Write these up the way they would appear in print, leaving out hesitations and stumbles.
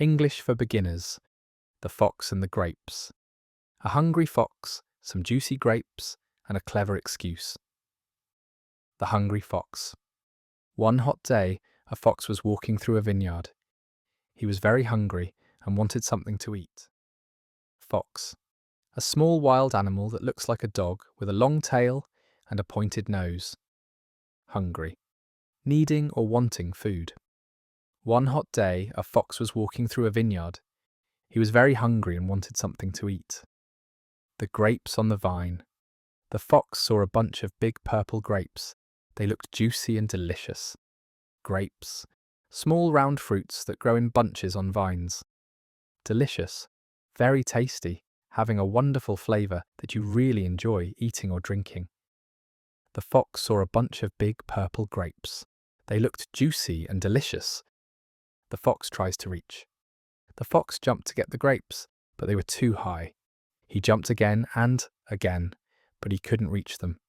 English for Beginners, The Fox and the Grapes. A hungry fox, some juicy grapes, and a clever excuse. The Hungry Fox. One hot day, a fox was walking through a vineyard. He was very hungry and wanted something to eat. Fox. A small wild animal that looks like a dog with a long tail and a pointed nose. Hungry. Needing or wanting food. One hot day, a fox was walking through a vineyard. He was very hungry and wanted something to eat. The grapes on the vine. The fox saw a bunch of big purple grapes. They looked juicy and delicious. Grapes. Small round fruits that grow in bunches on vines. Delicious. Very tasty, having a wonderful flavour that you really enjoy eating or drinking. The fox saw a bunch of big purple grapes. They looked juicy and delicious. The fox tries to reach. The fox jumped to get the grapes, but they were too high. He jumped again and again, but he couldn't reach them.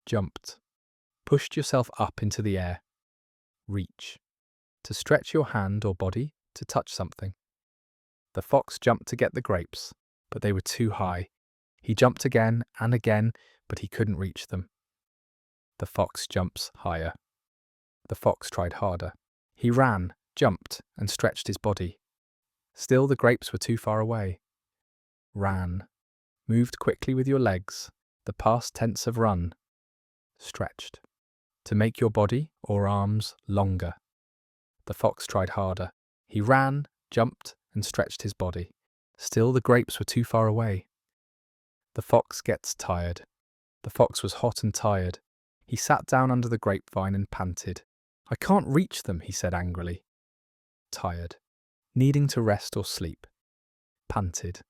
Jumped. Pushed yourself up into the air. Reach. To stretch your hand or body to touch something. The fox jumped to get the grapes, but they were too high. He jumped again and again, but he couldn't reach them. The fox jumps higher. The fox tried harder. He ran, jumped, and stretched his body. Still the grapes were too far away. Ran. Moved quickly with your legs, the past tense of run. Stretched. To make your body or arms longer. The fox tried harder. He ran, jumped, and stretched his body. Still the grapes were too far away. The fox gets tired. The fox was hot and tired. He sat down under the grapevine and panted. "I can't reach them," he said angrily. Tired. Needing to rest or sleep. Panted.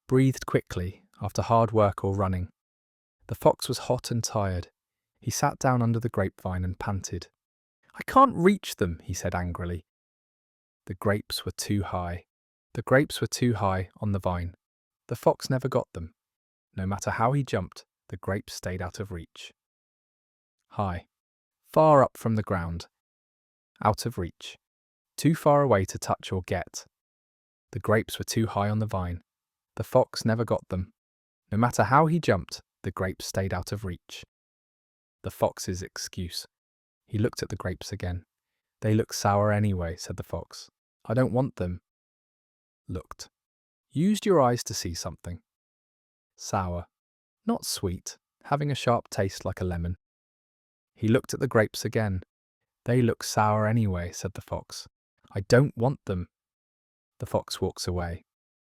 Breathed quickly after hard work or running. The fox was hot and tired. He sat down under the grapevine and panted. "I can't reach them," he said angrily. The grapes were too high. The grapes were too high on the vine. The fox never got them. No matter how he jumped, the grapes stayed out of reach. High. Far up from the ground. Out of reach. Too far away to touch or get. The grapes were too high on the vine. The fox never got them. No matter how he jumped, the grapes stayed out of reach. The fox's excuse. He looked at the grapes again. "They look sour anyway," said the fox. "I don't want them." Looked. Used your eyes to see something. Sour. Not sweet, having a sharp taste like a lemon. He looked at the grapes again. "They look sour anyway," said the fox. "I don't want them." The fox walks away.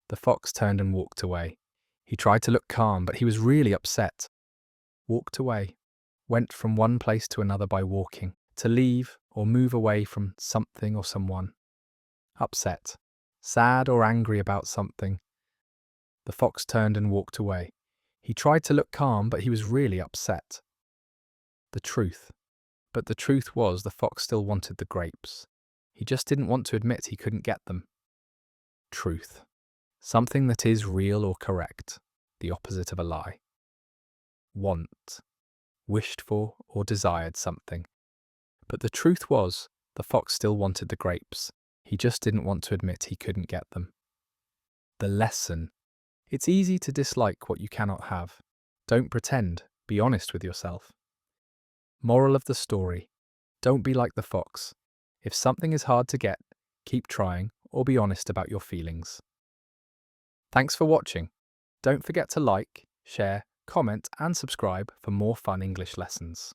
The fox turned and walked away. He tried to look calm, but he was really upset. Walked away. Went from one place to another by walking, to leave or move away from something or someone. Upset. Sad or angry about something. The fox turned and walked away. He tried to look calm, but he was really upset. The truth. But the truth was the fox still wanted the grapes. He just didn't want to admit he couldn't get them. Truth. Something that is real or correct, the opposite of a lie. Want. Wished for or desired something. But the truth was, the fox still wanted the grapes. He just didn't want to admit he couldn't get them. The lesson. It's easy to dislike what you cannot have. Don't pretend. Be honest with yourself. Moral of the story. Don't be like the fox. If something is hard to get, keep trying or be honest about your feelings. Thanks for watching. Don't forget to like, share, comment and subscribe for more fun English lessons.